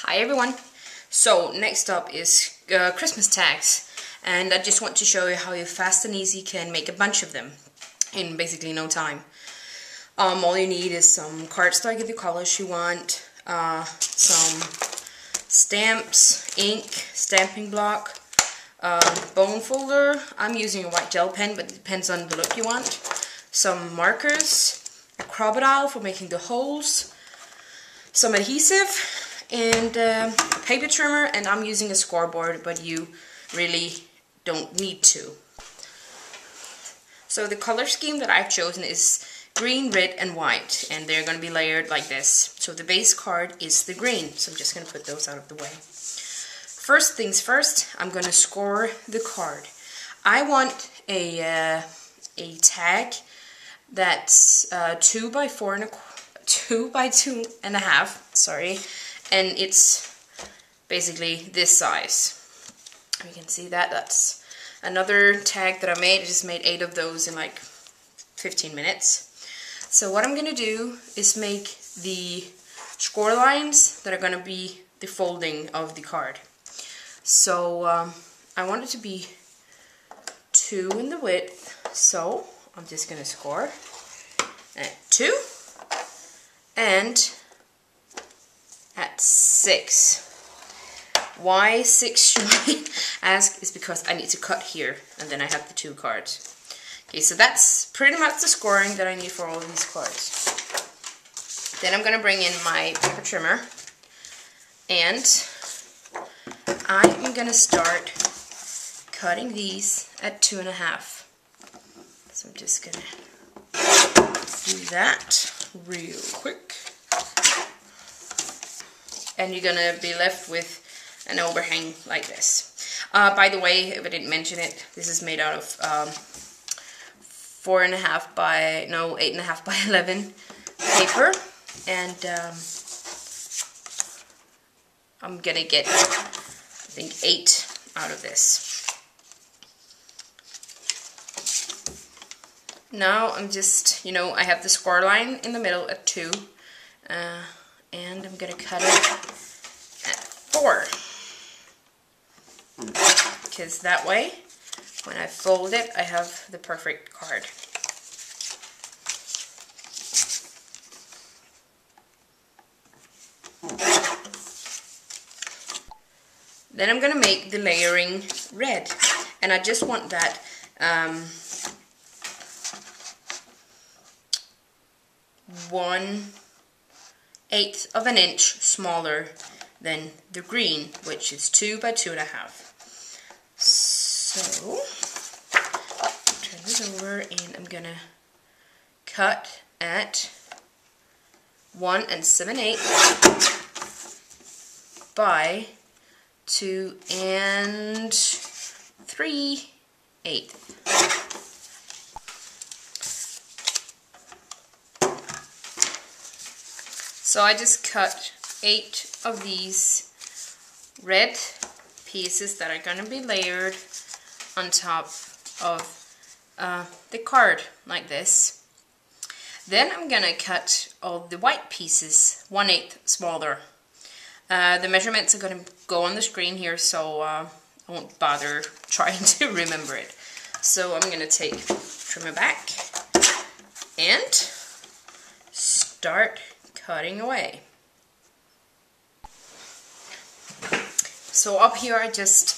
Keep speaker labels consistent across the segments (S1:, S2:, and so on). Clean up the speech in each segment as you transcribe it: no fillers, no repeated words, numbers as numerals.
S1: Hi everyone. So next up is Christmas tags, and I just want to show you how you fast and easy can make a bunch of them in basically no time. All you need is some cardstock of the colors you want, some stamps, ink, stamping block, bone folder. I'm using a white gel pen, but it depends on the look you want. Some markers, a crocodile for making the holes, some adhesive, and a paper trimmer, and I'm using a scoreboard, but you really don't need to. So the color scheme that I've chosen is green, red, and white, and they're going to be layered like this. So the base card is the green, so I'm just going to put those out of the way. First things first, I'm going to score the card. I want a tag that's 2 by 2 by 2.5, sorry, and it's basically this size. You can see that. That's another tag that I made. I just made 8 of those in like 15 minutes. So what I'm going to do is make the score lines that are going to be the folding of the card. So I want it to be 2 in the width, so I'm just going to score at 2 and at 6. Why 6 should I ask is because I need to cut here, and then I have the 2 cards. Okay, so that's pretty much the scoring that I need for all of these cards. Then I'm going to bring in my paper trimmer, and I'm going to start cutting these at 2.5. So I'm just going to do that real quick. And you're going to be left with an overhang like this. By the way, if I didn't mention it, this is made out of 8.5 by 11 paper, and I'm gonna get, I think, 8 out of this. Now I'm just, I have the score line in the middle at 2, and I'm gonna cut it at 4. Because that way, when I fold it, I have the perfect card. Then I'm going to make the layering red, and I just want that 1/8 of an inch smaller than the green, which is 2 by 2.5. So, turn this over, and I'm gonna cut at 1 7/8 by 2 3/8. So I just cut 8 of these red pieces that are going to be layered on top of the card like this. Then I'm going to cut all the white pieces 1/8 smaller. The measurements are going to go on the screen here, so I won't bother trying to remember it. So I'm going to take trimmer back and start cutting away. So up here I just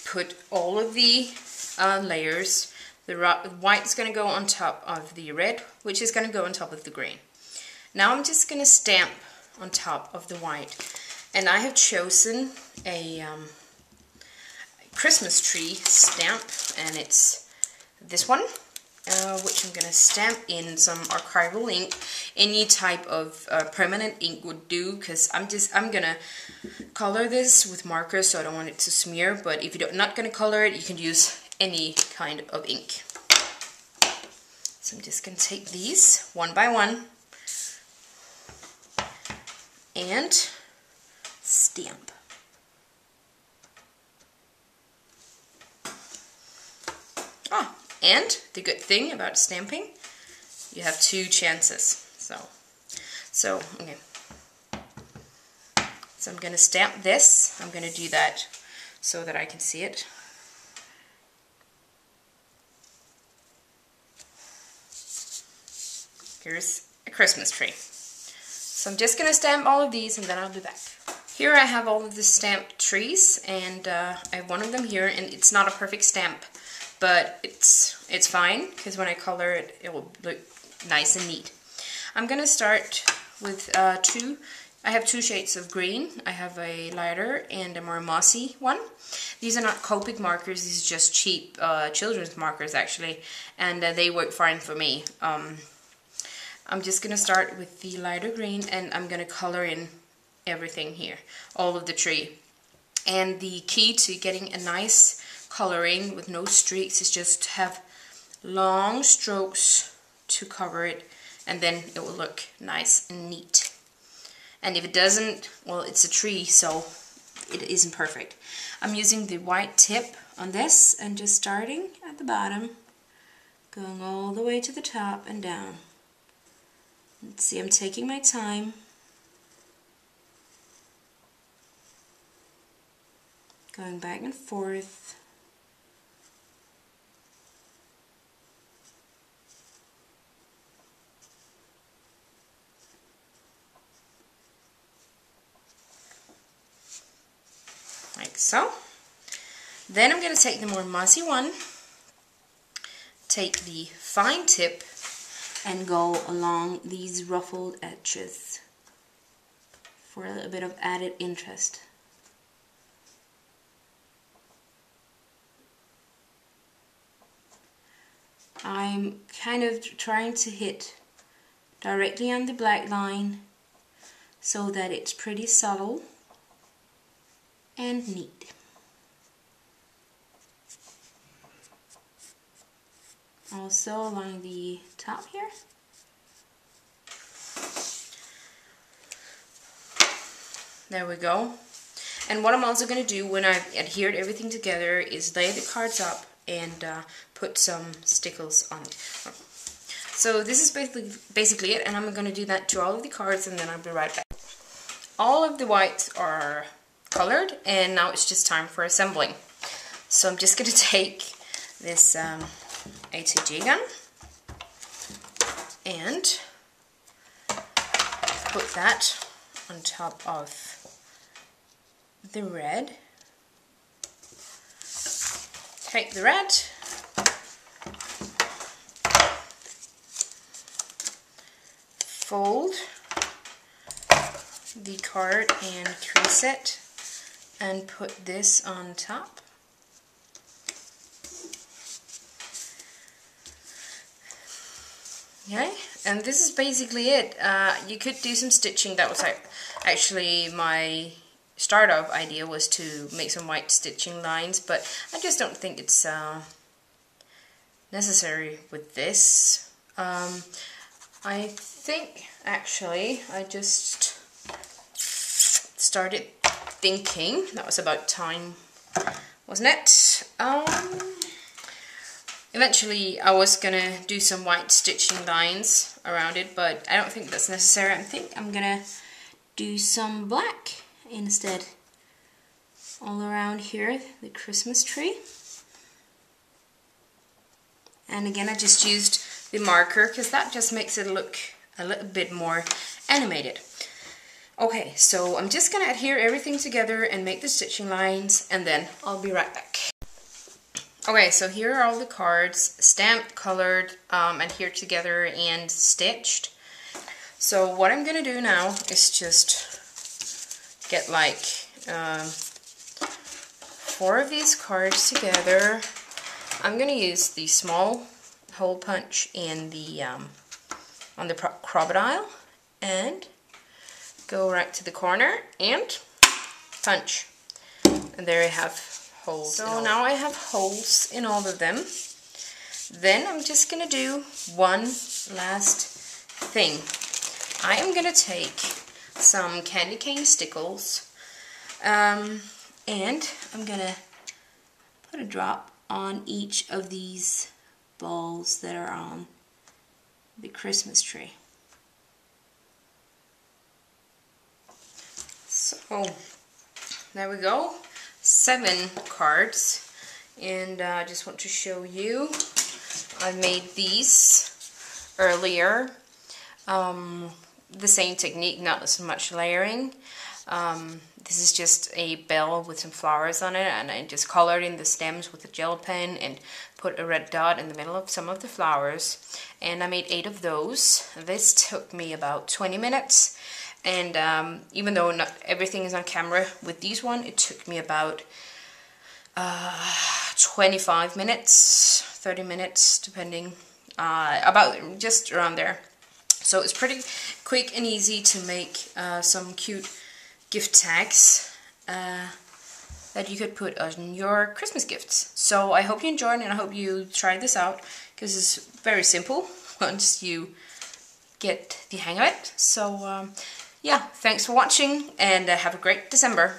S1: put all of the layers. The white is going to go on top of the red, which is going to go on top of the green. Now I'm just going to stamp on top of the white. And I have chosen a Christmas tree stamp, and it's this one, which I'm going to stamp in some archival ink. Any type of permanent ink would do, because I'm going to color this with markers, so I don't want it to smear. But if you're not going to color it, you can use any kind of ink. So I'm just going to take these one by one and stamp. And the good thing about stamping, you have 2 chances. So okay. So I'm going to stamp this. I'm going to do that so that I can see it. Here's a Christmas tree. So I'm just going to stamp all of these and then I'll be back. Here I have all of the stamped trees, and I have one of them here, and it's not a perfect stamp, but it's fine because when I color it, it will look nice and neat. I'm going to start with I have two shades of green. I have a lighter and a more mossy one. These are not Copic markers, these are just cheap children's markers actually, and they work fine for me. I'm just going to start with the lighter green, and I'm going to color in everything here, all of the tree. And the key to getting a nice coloring with no streaks is just to have long strokes to cover it, and then it will look nice and neat. And if it doesn't, well, it's a tree, so it isn't perfect. I'm using the white tip on this and just starting at the bottom, going all the way to the top and down. Let's see, I'm taking my time. Going back and forth. Like so. Then I'm going to take the more mossy one, take the fine tip, and go along these ruffled edges for a little bit of added interest. I'm kind of trying to hit directly on the black line so that it's pretty subtle and neat. Also along the top here. There we go. And what I'm also going to do when I've adhered everything together is lay the cards up and put some stickles on it. So this is basically it, and I'm going to do that to all of the cards, and then I'll be right back. All of the whites are colored, and now it's just time for assembling. So I'm just going to take this ATG gun and put that on top of the red. Take the red, fold the card and crease it, and put this on top. Okay, and this is basically it. You could do some stitching. That was actually my start-up idea, was to make some white stitching lines, but I just don't think it's necessary with this. I think actually I just started thinking, that was about time, wasn't it? Eventually I was gonna do some white stitching lines around it, but I don't think that's necessary. I think I'm gonna do some black instead all around here, the Christmas tree. And again, I just used the marker because that just makes it look a little bit more animated. Okay, so I'm just gonna adhere everything together and make the stitching lines, and then I'll be right back. Okay, so here are all the cards, stamped, colored, adhered together and stitched. So what I'm gonna do now is just get like 4 of these cards together. I'm gonna use the small hole punch in the on the crocodile and go right to the corner and punch, and there I have holes. So now I have holes in all of them. Then I'm just gonna do one last thing. I am gonna take some candy cane stickles, and I'm gonna put a drop on each of these balls that are on the Christmas tree. So there we go, 7 cards, and I just want to show you, I made these earlier, the same technique, not so much layering. This is just a bell with some flowers on it, and I just colored in the stems with a gel pen and put a red dot in the middle of some of the flowers, and I made 8 of those. This took me about 20 minutes, and even though not everything is on camera with these one, it took me about 25 minutes, 30 minutes, depending, about just around there. So it's pretty quick and easy to make some cute gift tags that you could put on your Christmas gifts. So I hope you enjoyed, and I hope you try this out, because it's very simple once you get the hang of it. So yeah, thanks for watching, and have a great December.